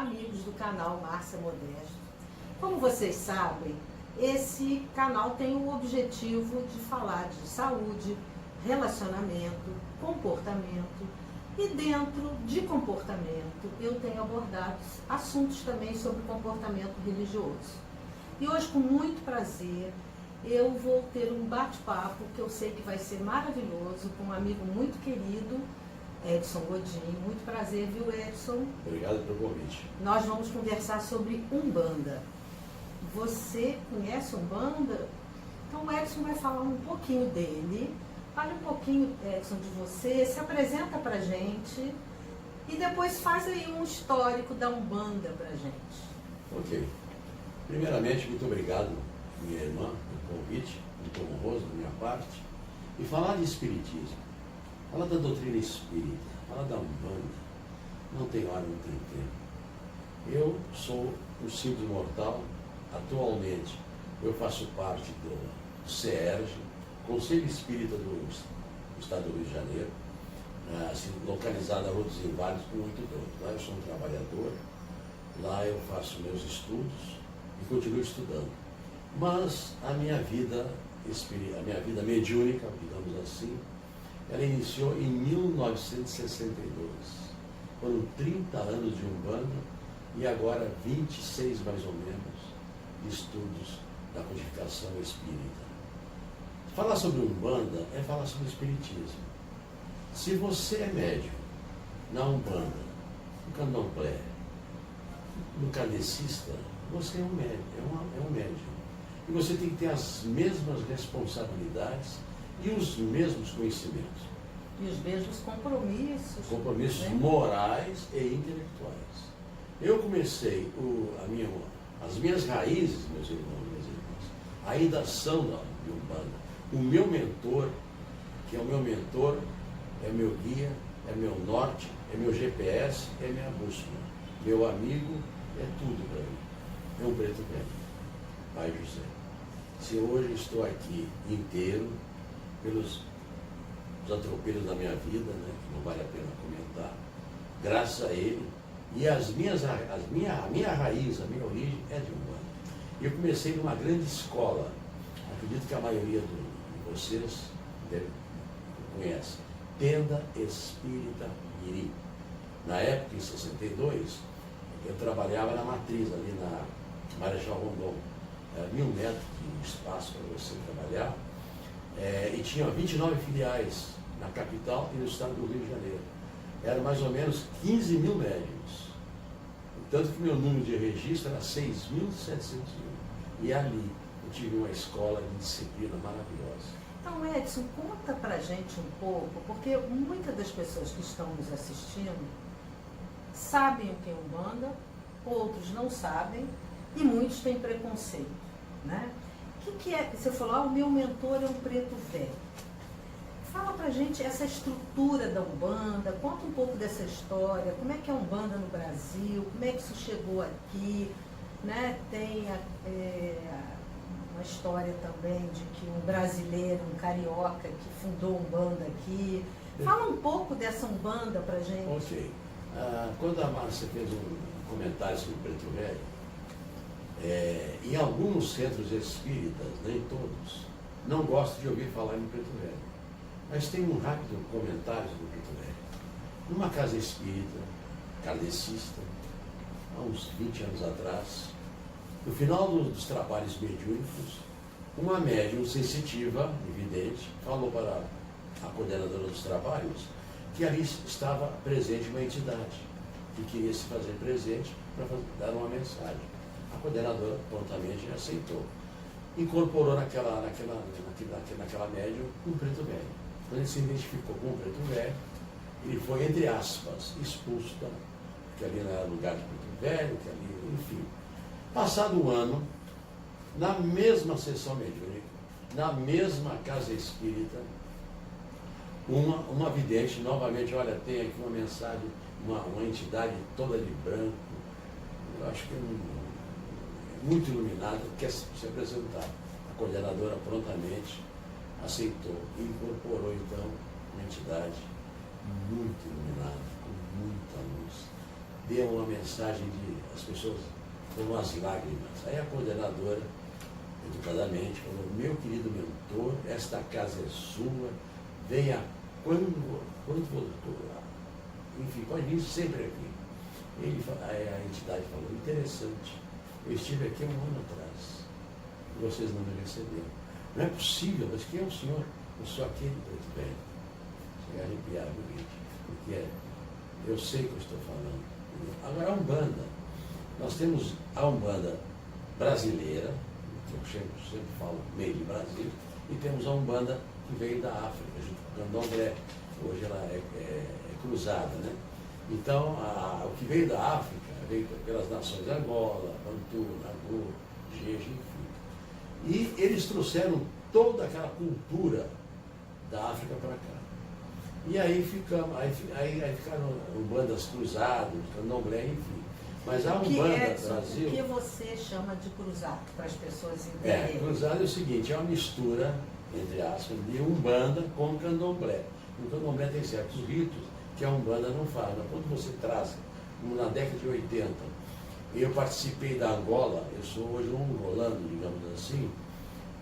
amigos do canal Márcia Modesto. Como vocês sabem, esse canal tem o objetivo de falar de saúde, relacionamento, comportamento, e dentro de comportamento eu tenho abordado assuntos também sobre comportamento religioso. E hoje, com muito prazer, eu vou ter um bate-papo que eu sei que vai ser maravilhoso com um amigo muito querido, Edson Godin. Muito prazer, viu, Edson? Obrigado pelo convite. Nós vamos conversar sobre Umbanda. Você conhece Umbanda? Então o Edson vai falar um pouquinho dele. Fale um pouquinho, Edson, de você, se apresenta pra gente e depois faz aí um histórico da Umbanda pra gente. Ok. Primeiramente, muito obrigado, minha irmã, pelo convite, muito honroso da minha parte. E falar de espiritismo, falar da doutrina espírita, falar da Umbanda, não tem hora, não tem tempo. Eu sou um simples mortal. Atualmente, eu faço parte do CERJ, Conselho Espírita do Estado do Rio de Janeiro, assim, localizado a Rua dos Inválidos, com 82. Lá eu sou um trabalhador, lá eu faço meus estudos e continuo estudando. Mas a minha vida mediúnica, digamos assim, ela iniciou em 1962. Foram 30 anos de Umbanda e agora 26 mais ou menos de estudos da codificação espírita. Falar sobre Umbanda é falar sobre espiritismo. Se você é médium na Umbanda, no candomblé, no kardecista, você é um médium, é um médium. E você tem que ter as mesmas responsabilidades e os mesmos conhecimentos. E os mesmos compromissos. Compromissos, né? Morais e intelectuais. Eu comecei as minhas raízes, meus irmãos e minhas irmãs, ainda são de Umbanda. O meu mentor, que é o meu mentor, é meu guia, é meu norte, é meu GPS, é minha bússola. Meu amigo é tudo para mim. É um preto velho, Pai José. Se hoje estou aqui inteiro, pelos atropelos da minha vida, né, que não vale a pena comentar, graças a ele, e a minha raiz, a minha origem é de Umbanda. Eu comecei numa grande escola, acredito que a maioria de vocês conhece, Tenda Espírita Mirim. Na época, em 62, eu trabalhava na matriz, ali na Marechal Rondon. Era 1000 metros de espaço para você trabalhar, e tinha 29 filiais na capital e no estado do Rio de Janeiro. Eram mais ou menos 15 mil médiuns. Tanto que meu número de registro era 6.701. E ali eu tive uma escola de disciplina maravilhosa. Então, Edson, conta pra gente um pouco, porque muitas das pessoas que estão nos assistindo sabem o que é Umbanda, outros não sabem e muitos têm preconceito, né? O que é? Você falou, o meu mentor é um preto velho. Fala pra gente essa estrutura da Umbanda, conta um pouco dessa história, como é que é a Umbanda no Brasil, como é que isso chegou aqui, né? Tem uma história também de que um brasileiro, um carioca que fundou Umbanda aqui. Fala um pouco dessa Umbanda pra gente. Ok. Quando a Márcia fez um comentário sobre o preto velho, em alguns centros espíritas, nem todos, não gostam de ouvir falar em preto velho. Mas tem um rápido comentário sobre o preto velho. Numa casa espírita, kardecista, há uns 20 anos atrás, no final dos trabalhos mediúnicos, uma médium sensitiva, evidente, falou para a coordenadora dos trabalhos que ali estava presente uma entidade que queria se fazer presente para dar uma mensagem. A coordenadora prontamente aceitou. Incorporou naquela médium um preto velho. Quando ele se identificou com o preto velho, ele foi, entre aspas, expulso da, porque ali não era lugar de preto velho, que ali, enfim. Passado um ano, na mesma sessão mediúnica, na mesma casa espírita, uma vidente, novamente, olha, tem aqui uma mensagem, uma entidade toda de branco, eu acho que muito iluminada, quer se apresentar. A coordenadora prontamente aceitou e incorporou então uma entidade muito iluminada, com muita luz, dê uma mensagem de as pessoas com umas lágrimas. Aí a coordenadora, educadamente, falou, meu querido mentor, esta casa é sua, venha quando for. Enfim, pode vir sempre aqui. A entidade falou, interessante, eu estive aqui 1 ano atrás, e vocês não me receberam. Não é possível, mas quem é o senhor? Eu sou aquele preto velho. Cheguei a arrepiar, porque eu sei o que eu estou falando. Agora, a Umbanda, nós temos a Umbanda brasileira, que eu sempre falo meio de Brasil, e temos a Umbanda que veio da África, junto com o Candomblé. Hoje ela é cruzada, né? Então, o que veio da África veio pelas nações de Angola, Bantu, Nagu, Jeje, enfim. E eles trouxeram toda aquela cultura da África para cá. E aí ficaram Umbandas cruzadas, Candomblé, enfim. Mas a Umbanda Brasil... O que você chama de cruzado, para as pessoas entenderem? Cruzado é o seguinte, é uma mistura, entre aspas, de Umbanda com Candomblé. O Candomblé tem certos ritos que a Umbanda não faz. Mas quando você traz, como na década de 80, eu participei da Angola, eu sou hoje um angolano, digamos assim,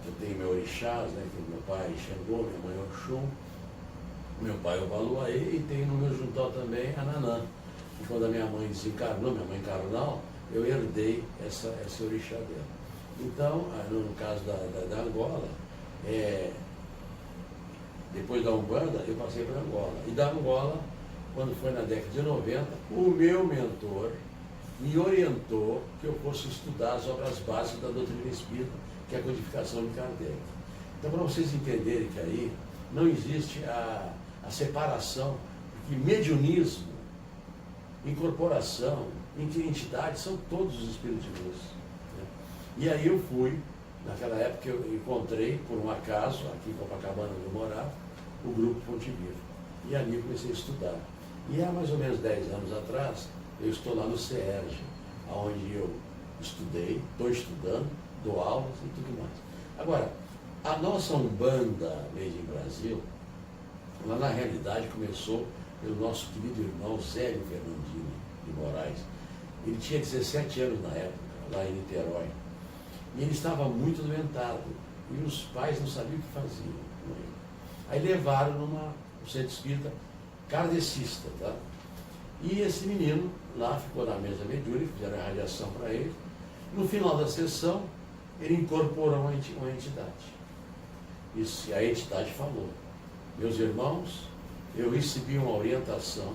eu tenho meu orixás, né, que meu pai Xangô, minha mãe Oxum, meu pai Obaluaê, e tenho no meu juntal também a Nanã. E quando a minha mãe desencarnou, minha mãe carnal, eu herdei esse orixá dela. Então, no caso da Angola, depois da Umbanda, eu passei para Angola. E da Angola, quando foi na década de 90, o meu mentor me orientou que eu fosse estudar as obras básicas da doutrina espírita, que é a codificação de Kardec. Então, para vocês entenderem que aí não existe a separação, porque mediunismo, incorporação, entidade, são todos os espíritos de luz. Né? E aí eu fui, naquela época eu encontrei, por um acaso, aqui em Copacabana, onde eu morava, o grupo Fonte Viva. E ali eu comecei a estudar. E há mais ou menos 10 anos atrás, eu estou lá no CERJ, onde eu estudei, estou estudando, dou aulas e tudo mais. Agora, a nossa Umbanda Made in Brasil, ela na realidade começou pelo nosso querido irmão Zélio Fernandini de Moraes. Ele tinha 17 anos na época, lá em Niterói. E ele estava muito doentado. E os pais não sabiam o que faziam com ele. Aí levaram no centro espírita kardecista, tá? E esse menino lá ficou na mesa mediúnica, fizeram a radiação para ele. No final da sessão, ele incorporou uma entidade. E a entidade falou, meus irmãos, eu recebi uma orientação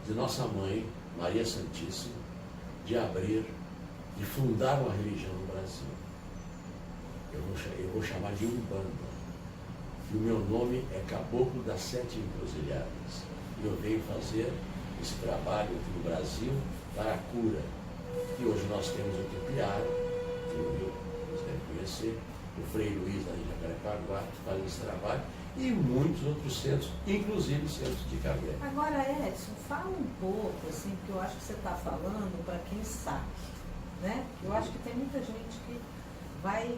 de nossa mãe, Maria Santíssima, de abrir, de fundar uma religião no Brasil. Eu vou chamar de Umbanda. E o meu nome é Caboclo das 7 Encruzilhadas. E eu venho fazer esse trabalho aqui no Brasil para a cura. E hoje nós temos o Tupiara, que vocês devem conhecer, o Frei Luiz da Ilha Jacarepaguá, que faz esse trabalho, e muitos outros centros, inclusive centros de Kardec. Agora, Edson, fala um pouco, assim, porque eu acho que você está falando para quem sabe, né? Eu acho que tem muita gente que vai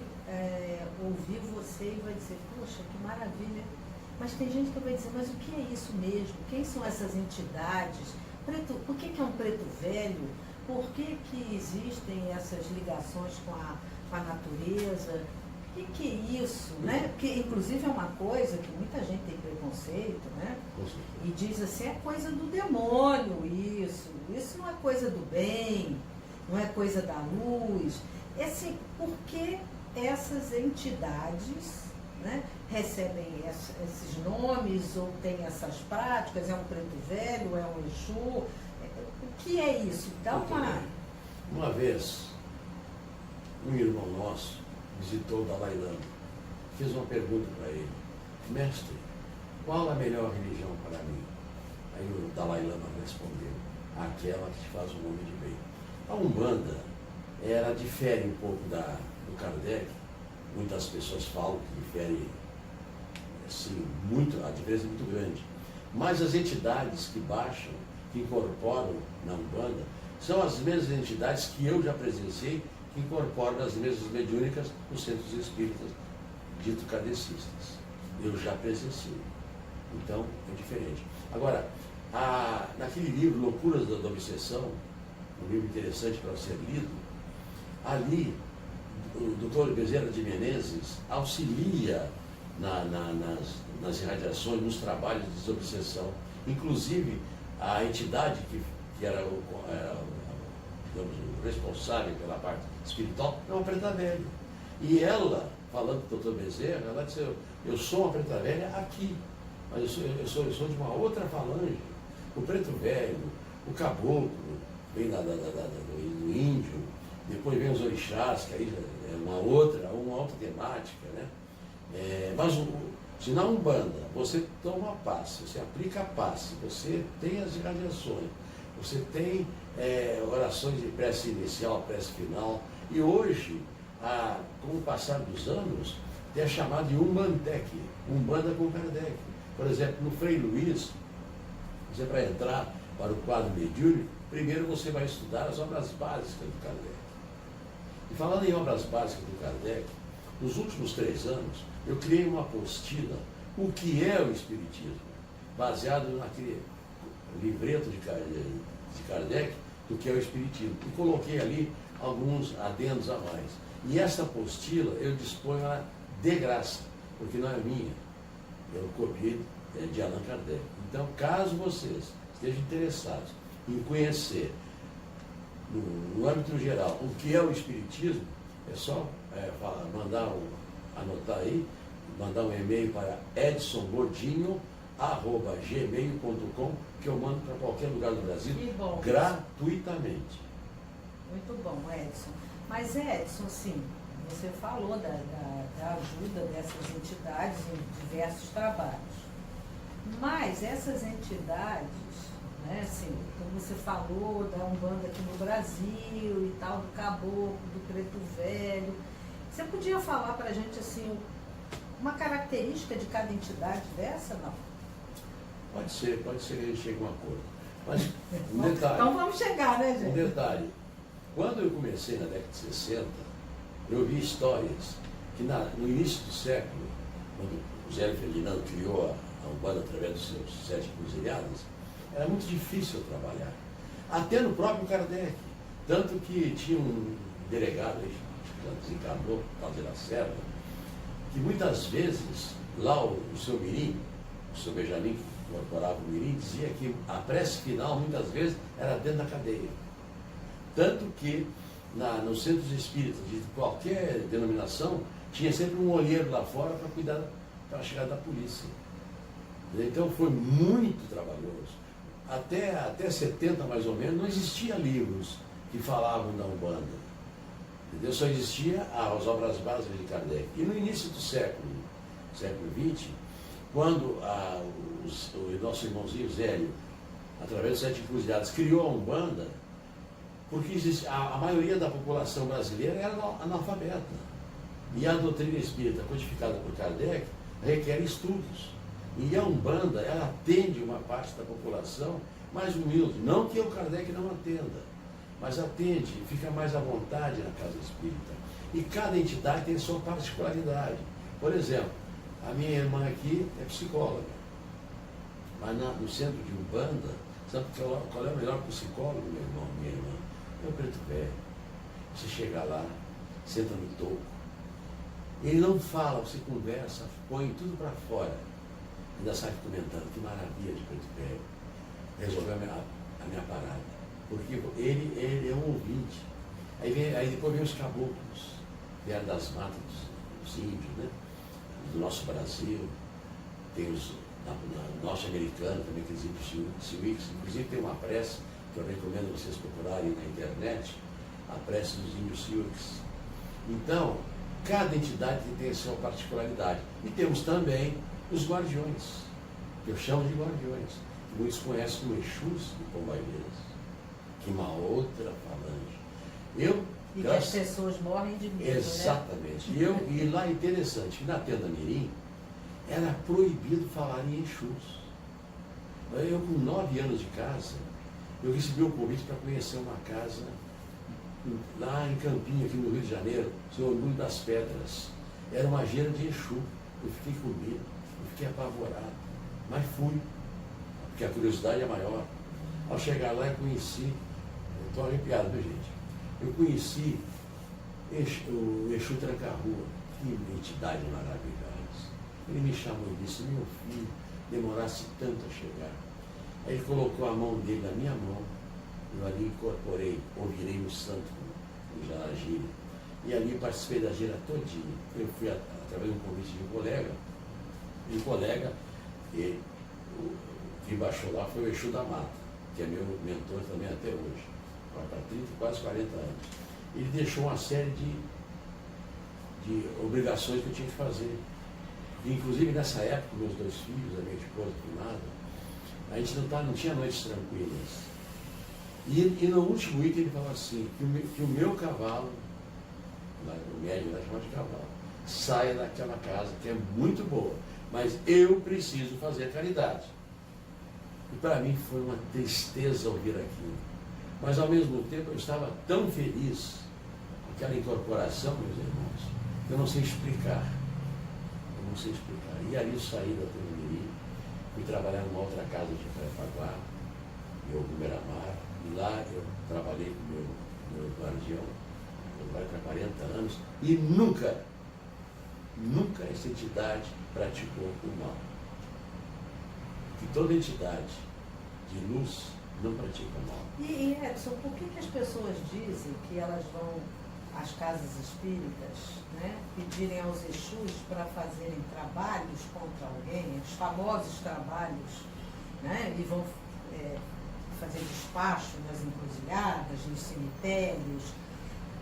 ouvir você e vai dizer, poxa, que maravilha. Mas tem gente que vai dizer, mas o que é isso mesmo? Quem são essas entidades? Por que é um preto velho? Por que existem essas ligações com a natureza? O que é isso, né? Porque, inclusive, é uma coisa que muita gente tem preconceito, né? E diz assim, é coisa do demônio isso não é coisa do bem, não é coisa da luz. É assim, por que essas entidades, né, recebem esses nomes ou têm essas práticas? É um preto velho, é um Exu? O que é isso? Dá Uma vez, um irmão nosso visitou o Dalai Lama, fez uma pergunta para ele, mestre, qual a melhor religião para mim? Aí o Dalai Lama respondeu, aquela que te faz um homem de bem. A Umbanda, ela difere um pouco do Kardec, muitas pessoas falam que difere, assim, a diferença é muito grande, mas as entidades que baixam, que incorporam na Umbanda, são as mesmas entidades que eu já presenciei, que incorporam as mesas mediúnicas nos centros espíritas, dito kardecistas. Eu já presenciei. Então, é diferente. Agora, naquele livro Loucuras da Obsessão, um livro interessante para ser lido, ali o Dr. Bezerra de Menezes auxilia nas irradiações, nos trabalhos de desobsessão. Inclusive, a entidade que era digamos, o responsável pela parte espiritual é uma preta velha. E ela, falando com o Dr. Bezerra, ela disse, eu sou uma preta velha aqui, mas eu sou de uma outra falange. O preto velho, o caboclo, vem do índio, depois vem os orixás, que aí é uma outra temática, né? Mas se na Umbanda você toma passe, você aplica passe, você tem as irradiações, você tem orações de prece inicial, prece final, e hoje, com o passar dos anos, tem a chamada de Umbandec, Umbanda com Kardec. Por exemplo, no Frei Luiz, você para entrar para o quadro mediúnico, primeiro você vai estudar as obras básicas do Kardec. E falando em obras básicas do Kardec, nos últimos 3 anos, eu criei uma apostila, o que é o Espiritismo, baseado naquele livreto de Kardec, do que é o Espiritismo. E coloquei ali alguns adendos a mais. E essa apostila eu disponho ela de graça, porque não é minha. Eu copiei de Allan Kardec. Então, caso vocês estejam interessados em conhecer, no âmbito geral, o que é o Espiritismo, é só anotar aí, mandar um e-mail para edsongordinho@gmail.com, que eu mando para qualquer lugar do Brasil, gratuitamente. Muito bom, Edson. Mas, Edson, sim, você falou da ajuda dessas entidades em diversos trabalhos. Mas essas entidades, né, assim, como você falou da Umbanda aqui no Brasil e tal, do Caboclo, do Preto Velho, você podia falar para a gente, assim, uma característica de cada entidade dessa, não? Pode ser que a gente chegue a um acordo. Mas, um detalhe. Então vamos chegar, né, gente? Um detalhe. Quando eu comecei na década de 60, eu vi histórias que no início do século, quando o Zélio Ferdinando criou a Umbanda através dos seus 7 cruzilhadas, era muito difícil trabalhar. Até no próprio Kardec. Tanto que tinha um delegado, que já desencarnou, Caldeira Lacerda, que muitas vezes, lá o seu Mirim, o seu Benjamin, que incorporava o Mirim, dizia que a prece final, muitas vezes, era dentro da cadeia. Tanto que, nos centros espíritas de qualquer denominação, tinha sempre um olheiro lá fora para cuidar da chegada da polícia. Então foi muito trabalhoso. Até 70, mais ou menos, não existia livros que falavam da Umbanda. Entendeu? Só existia as obras básicas de Kardec. E no início do século XX, quando o nosso irmãozinho Zélio, através dos 7 Cruzilhadas, criou a Umbanda, porque a maioria da população brasileira era analfabeta. E a doutrina espírita codificada por Kardec requer estudos. E a Umbanda, ela atende uma parte da população mais humilde. Não que o Kardec não atenda, mas atende, fica mais à vontade na casa espírita. E cada entidade tem sua particularidade. Por exemplo, a minha irmã aqui é psicóloga. Mas no centro de Umbanda, sabe qual é o melhor psicólogo, meu irmão, minha irmã? É o Preto Velho. Você chega lá, senta no toco. Ele não fala, você conversa, põe tudo para fora. Ainda sai comentando, que maravilha de Preto Velho. Resolveu a minha parada. Porque ele é um ouvinte. Aí depois vem os caboclos, vieram das matas dos índios, né? Do nosso Brasil. Tem os norte-americanos também, que dizem Sioux. Inclusive tem uma prece que eu recomendo vocês procurarem na internet, a prece dos índios Sioux. Então, cada entidade tem a sua particularidade. E temos também os guardiões, que eu chamo de guardiões, que muitos conhecem como Exus e Pombaieiras, que é uma outra falange. E que as pessoas morrem de medo, exatamente. Né? E lá é interessante, que na Tenda Mirim era proibido falar em Exus. Eu, com 9 anos de casa, eu recebi um convite para conhecer uma casa lá em Campinho, aqui no Rio de Janeiro, Senhor Orgulho das Pedras. Era uma gera de Exu. Eu fiquei com medo, eu fiquei apavorado, mas fui. porque a curiosidade é maior. Ao chegar lá, eu conheci, estou arrepiado, viu, gente? Eu conheci o Exu Tranca-Rua, que entidade maravilhosa. Ele me chamou e disse: meu filho, demorasse tanto a chegar. Aí ele colocou a mão dele na minha mão, eu ali incorporei, ou virei o santo, já a gira. E ali participei da gira todinha. Eu fui através de um convite de um colega, e o que baixou lá foi o Exu da Mata, que é meu mentor também até hoje, para 30, quase 40 anos. Ele deixou uma série de obrigações que eu tinha que fazer. E, inclusive, nessa época, meus 2 filhos, a minha esposa, cunhada, a gente não tinha noites tranquilas. E no último item ele falou assim, que o meu cavalo, o médium vai chamar de cavalo, saia daquela casa, que é muito boa, mas eu preciso fazer caridade. E para mim foi uma tristeza ouvir aquilo. Mas ao mesmo tempo eu estava tão feliz com aquela incorporação, meus irmãos, que eu não sei explicar. Eu não sei explicar. E ali eu saí da Turumiri, fui trabalhar numa outra casa de Jacarepaguá, no Beira-Mar, e lá eu trabalhei com meu guardião, eu trabalho há 40 anos, e nunca essa entidade praticou o mal. Que toda entidade de luz não pratica o mal. E Edson, por que as pessoas dizem que elas vão às casas espíritas, né, pedirem aos Exus para fazerem trabalhos contra alguém, os famosos trabalhos, né, e vão fazer despacho nas encruzilhadas, nos cemitérios,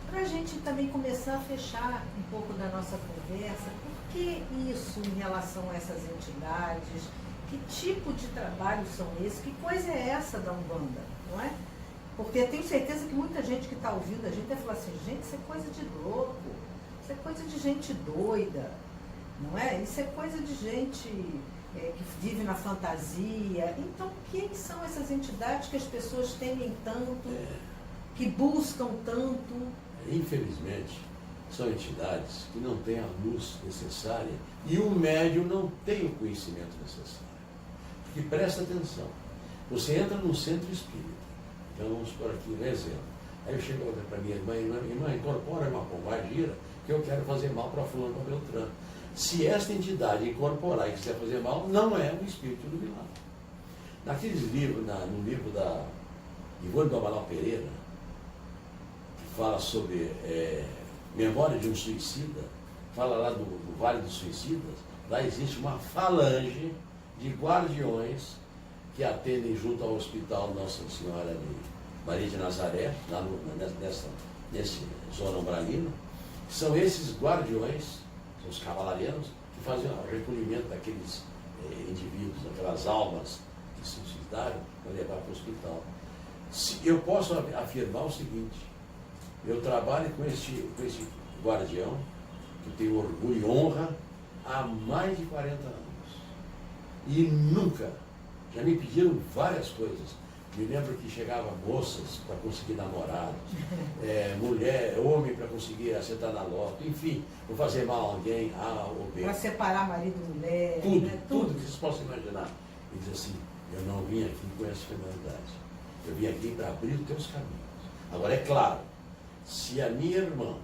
para a gente também começar a fechar um pouco da nossa conversa? Por que isso em relação a essas entidades? Que tipo de trabalho são esses? Que coisa é essa da Umbanda, não é? Porque eu tenho certeza que muita gente que está ouvindo a gente vai falar assim, gente, isso é coisa de louco, isso é coisa de gente doida, não é? Isso é coisa de gente que vive na fantasia. Então, quem são essas entidades que as pessoas temem tanto, que buscam tanto? Infelizmente, são entidades que não têm a luz necessária e o médium não tem o conhecimento necessário. Porque presta atenção, você entra num centro espírita, então vamos por aqui um exemplo. Aí eu chego para minha irmã, incorpora uma pombagira que eu quero fazer mal para fulano, para Beltrano. Se esta entidade incorporar e quiser fazer mal, não é um espírito iluminado. Naqueles livros, no livro da Ivone do Amaral Pereira, que fala sobre Memória de um Suicida, fala lá do Vale dos Suicidas, lá existe uma falange de guardiões que atendem junto ao Hospital Nossa Senhora de Maria de Nazaré, lá nesse zona umbralina. São esses guardiões, são os cavalarianos, que fazem o recolhimento daqueles indivíduos, daquelas almas que se suicidaram para levar para o hospital. Eu posso afirmar o seguinte: eu trabalho com esse guardião, que eu tenho orgulho e honra, há mais de 40 anos. E nunca, já me pediram várias coisas. Me lembro que chegava moças para conseguir namorados, homem para conseguir acertar na loto, enfim, vou fazer mal a alguém, A ou B. Para separar marido e mulher. Tudo, né? tudo que vocês possam imaginar. E diz assim, eu não vim aqui com essa finalidade. Eu vim aqui para abrir os teus caminhos. Agora, é claro, se a minha irmã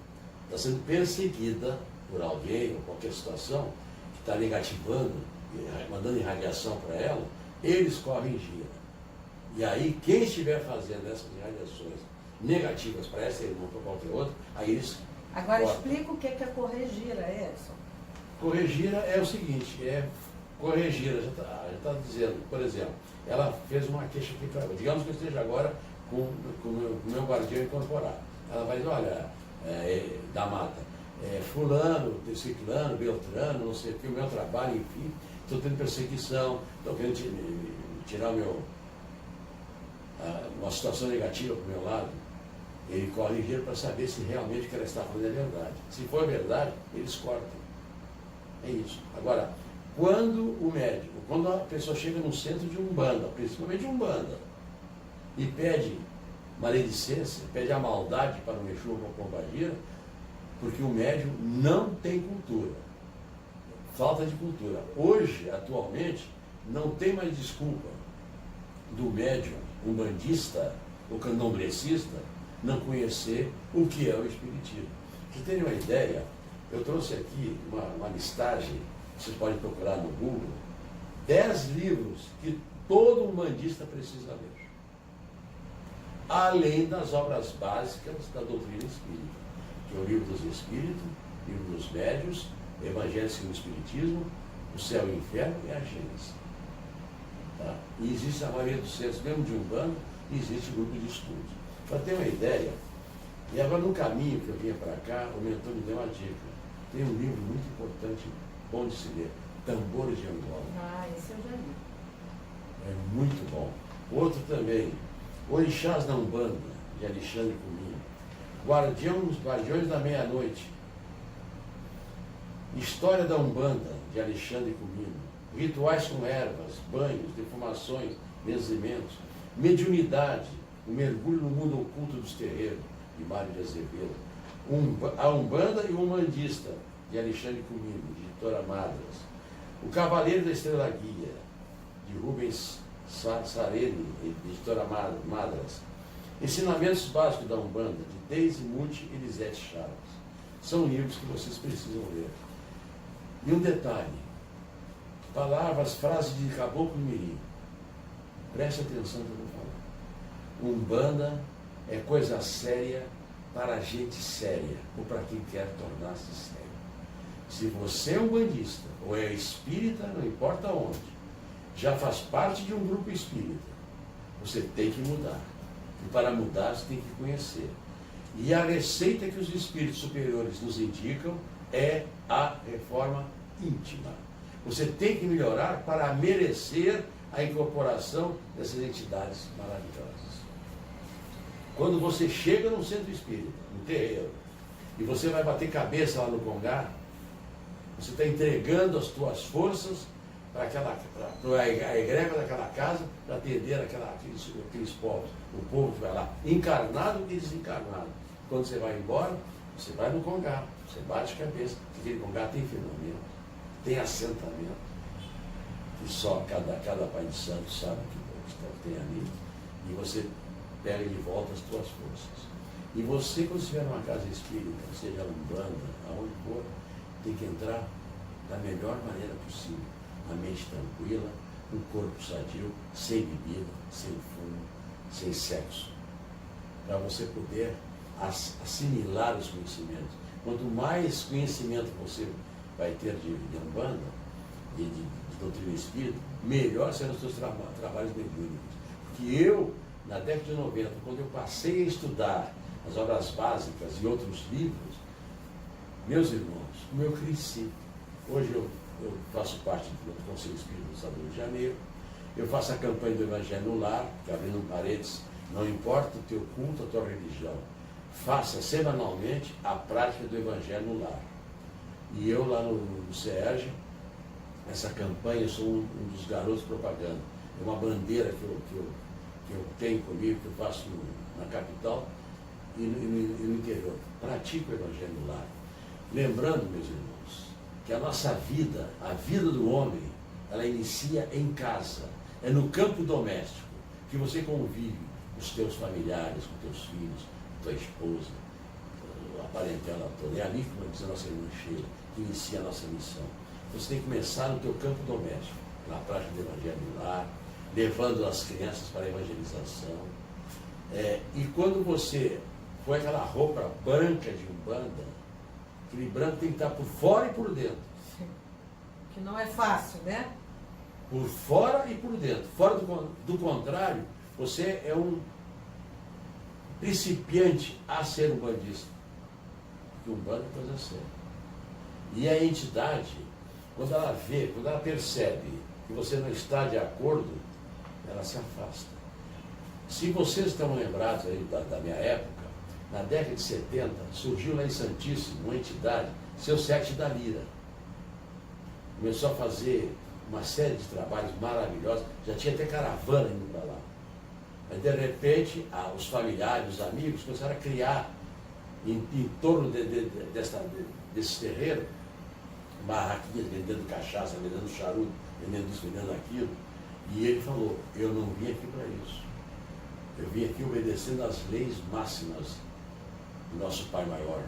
está sendo perseguida por alguém ou qualquer situação que está negativando, mandando irradiação para ela, eles correm gira. E aí, quem estiver fazendo essas irradiações negativas para essa irmã ou para qualquer outro, aí eles Agora cortam. explica o que é corregira, Edson. Corregira é o seguinte, corregira, já está dizendo, por exemplo, ela fez uma queixa aqui para ela. Digamos que eu esteja agora com o meu guardião incorporado. Ela vai dizer, olha, da mata, fulano, ciclano, beltrano, não sei o que, o meu trabalho, enfim, estou tendo perseguição, estou querendo tirar uma situação negativa para o meu lado. Ele corre ligeiro para saber se realmente o que ela está falando é verdade. Se for verdade, eles cortam. É isso. Agora, quando a pessoa chega no centro de Umbanda, principalmente Umbanda, e pede maledicência, pede a maldade para um Exu ou uma pombagira, porque o médium não tem cultura. Falta de cultura. Hoje, atualmente, não tem mais desculpa do médium umbandista ou candomblecista não conhecer o que é o Espiritismo. Para vocês terem uma ideia, eu trouxe aqui uma listagem, vocês podem procurar no Google, 10 livros que todo umbandista precisa ler. Além das obras básicas da doutrina espírita, que é o Livro dos Espíritos, Livro dos Médiuns, Evangelho segundo o Espiritismo, O Céu e o Inferno e a Gênese. Tá? E existe a maioria dos centros, mesmo de Umbanda, existe grupo de estudos. Para ter uma ideia, e agora no caminho que eu vinha para cá, o mentor me deu uma dica. Tem um livro muito importante, bom de se ler, Tambores de Angola. Ah, esse eu já li. É muito bom. Outro também, Orixás da Umbanda, de Alexandre Cunha. Guardiões da Meia-Noite. História da Umbanda, de Alexandre Cunha. Rituais com ervas, banhos, defumações, benzimentos. Mediunidade, o mergulho no mundo oculto dos terreiros, de Mário de Azevedo. A Umbanda e o Umbandista, de Alexandre Cunha, de Editora Madras. O Cavaleiro da Estrela Guia, de Rubens Sareni, Editora Madras. Ensinamentos Básicos da Umbanda, de Deise Muti e Lisete Chaves. São livros que vocês precisam ler. E um detalhe, palavras, frases de Caboclo Mirim. Preste atenção no que eu vou falar. Umbanda é coisa séria para gente séria, ou para quem quer tornar-se sério. Se você é umbandista, ou é espírita, não importa onde, já faz parte de um grupo espírita, você tem que mudar. E para mudar, você tem que conhecer. E a receita que os espíritos superiores nos indicam é a reforma íntima. Você tem que melhorar para merecer a incorporação dessas entidades maravilhosas. Quando você chega num centro espírita, no terreiro, e você vai bater cabeça lá no congá, você está entregando as tuas forças para a egrégora daquela casa, para atender aqueles povos, o povo que vai lá, encarnado e desencarnado. Quando você vai embora, você vai no congá, você bate cabeça, aquele congá tem firmamento, tem assentamento, que só cada pai de santo sabe que tem ali, e você pega de volta as tuas forças. E você, quando estiver numa casa espírita, seja Umbanda, aonde for, tem que entrar da melhor maneira possível. A mente tranquila, um corpo sadio, sem bebida, sem fumo, sem sexo. Para você poder assimilar os conhecimentos. Quanto mais conhecimento você vai ter de Umbanda, de doutrina espírita, melhor serão os seus trabalhos mediúnicos. Porque eu, na década de 90, quando eu passei a estudar as obras básicas e outros livros, meus irmãos, como eu cresci. Hoje eu faço parte do Conselho Espírita do Estado do Rio de Janeiro, eu faço a campanha do Evangelho no Lar, que abrindo paredes, não importa o teu culto, a tua religião, faça semanalmente a prática do Evangelho no Lar. E eu lá no CERJ, essa campanha, eu sou um dos garotos propaganda. É uma bandeira que eu tenho comigo, que eu faço na capital e no interior. Pratico o Evangelho no Lar. Lembrando, meus irmãos, que a nossa vida, a vida do homem, ela inicia em casa. É no campo doméstico que você convive com os teus familiares, com teus filhos, com tua esposa, a parentela toda. É ali, como diz a nossa irmã Sheila, que inicia a nossa missão. Você tem que começar no teu campo doméstico, na prática do Evangelho no Lar, levando as crianças para a evangelização. E quando você põe aquela roupa branca de Umbanda, aquele branco tem que estar por fora e por dentro. Que não é fácil, né? Por fora e por dentro. Fora do contrário, você é um principiante a ser umbandista. Porque Umbanda é coisa séria. E a entidade, quando ela percebe que você não está de acordo, ela se afasta. Se vocês estão lembrados aí da minha época, na década de 70, surgiu lá em Santíssimo uma entidade, Seu Sete da Lira. Começou a fazer uma série de trabalhos maravilhosos, já tinha até caravana indo para lá. Mas de repente, os familiares, os amigos começaram a criar em torno desse terreiro, barraquinhas vendendo cachaça, vendendo charuto, vendendo isso, vendendo aquilo. E ele falou, eu não vim aqui para isso. Eu vim aqui obedecendo às leis máximas do nosso Pai Maior.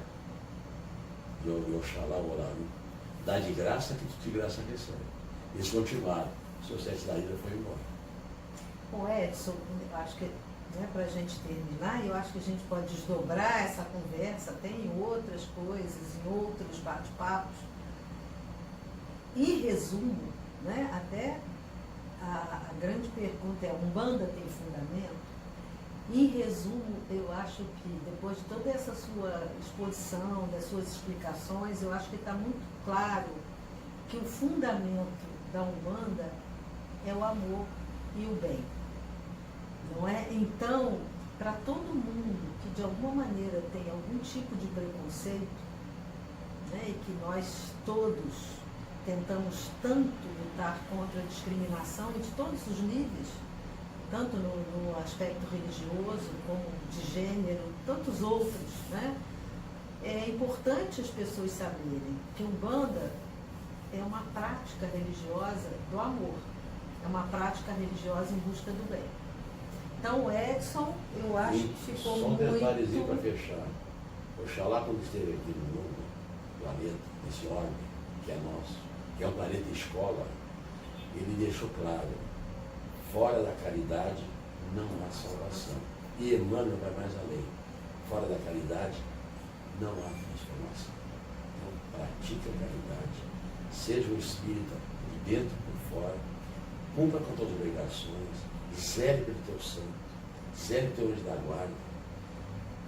E Oxalá Oraru. Dá de graça que tu de graça recebe. Eles continuaram. O seu Sete da Ilha foi embora. Bom, Edson, eu acho que para a gente terminar, eu acho que a gente pode desdobrar essa conversa, tem outras coisas, em outros bate-papos. Em resumo, né, até a grande pergunta é, Umbanda tem fundamento? Em resumo, eu acho que depois de toda essa sua exposição, das suas explicações, eu acho que está muito claro que o fundamento da Umbanda é o amor e o bem. Não é? Então, para todo mundo que de alguma maneira tem algum tipo de preconceito, né, e que nós todos tentamos tanto lutar contra a discriminação de todos os níveis, tanto no aspecto religioso como de gênero, tantos outros, né? É importante as pessoas saberem que Umbanda é uma prática religiosa do amor, é uma prática religiosa em busca do bem. Então, o Edson, eu acho que ficou só um muito... detalhezinho para fechar. Oxalá, quando esteve aqui no mundo, planeta, esse orbe, que é nosso, que é um planeta escola, ele deixou claro, fora da caridade não há salvação. E Emmanuel vai mais além. Fora da caridade não há transformação. Então, pratique a caridade. Seja um espírita de dentro por fora, cumpra com as tuas obrigações, zele pelo teu santo, zele teu anjo da guarda,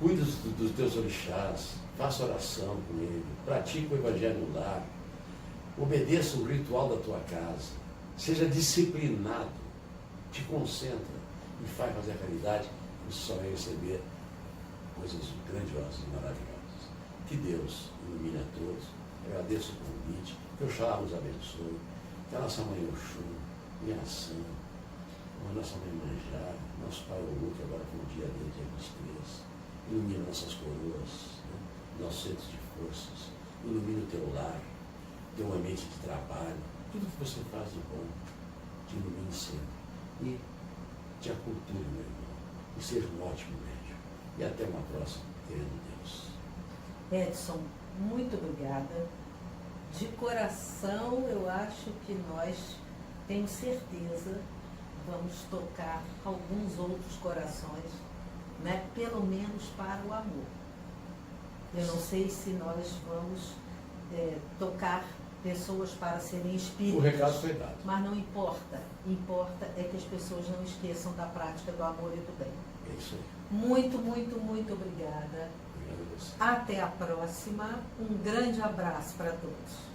cuide dos teus orixás, faça oração com ele, pratique o evangelho no lar, obedeça o ritual da tua casa, seja disciplinado, te concentra e faz fazer a caridade, você só vai receber coisas grandiosas e maravilhosas. Que Deus ilumine a todos. Agradeço o convite, que o Oxalá nos abençoe, que a nossa mãe Oxum, minha ação, a nossa mãe Manjá, nosso pai Olu, que agora foi o dia dele, dia 23, ilumina nossas coroas, né? Nossos centros de forças, ilumina o teu lar, teu ambiente de trabalho, tudo que você faz de bom, te ilumine sempre. E te aculture, meu irmão, e seja um ótimo médium. E até uma próxima, querendo Deus. Edson, muito obrigada. De coração, eu acho que nós, tenho certeza, vamos tocar alguns outros corações, né? Pelo menos para o amor. Eu não sei se nós vamos tocar pessoas para serem espíritos. O recado foi dado. Mas não importa. Importa é que as pessoas não esqueçam da prática do amor e do bem. É isso aí. Muito, muito, muito obrigada. Obrigado a você. Até a próxima. Um grande abraço para todos.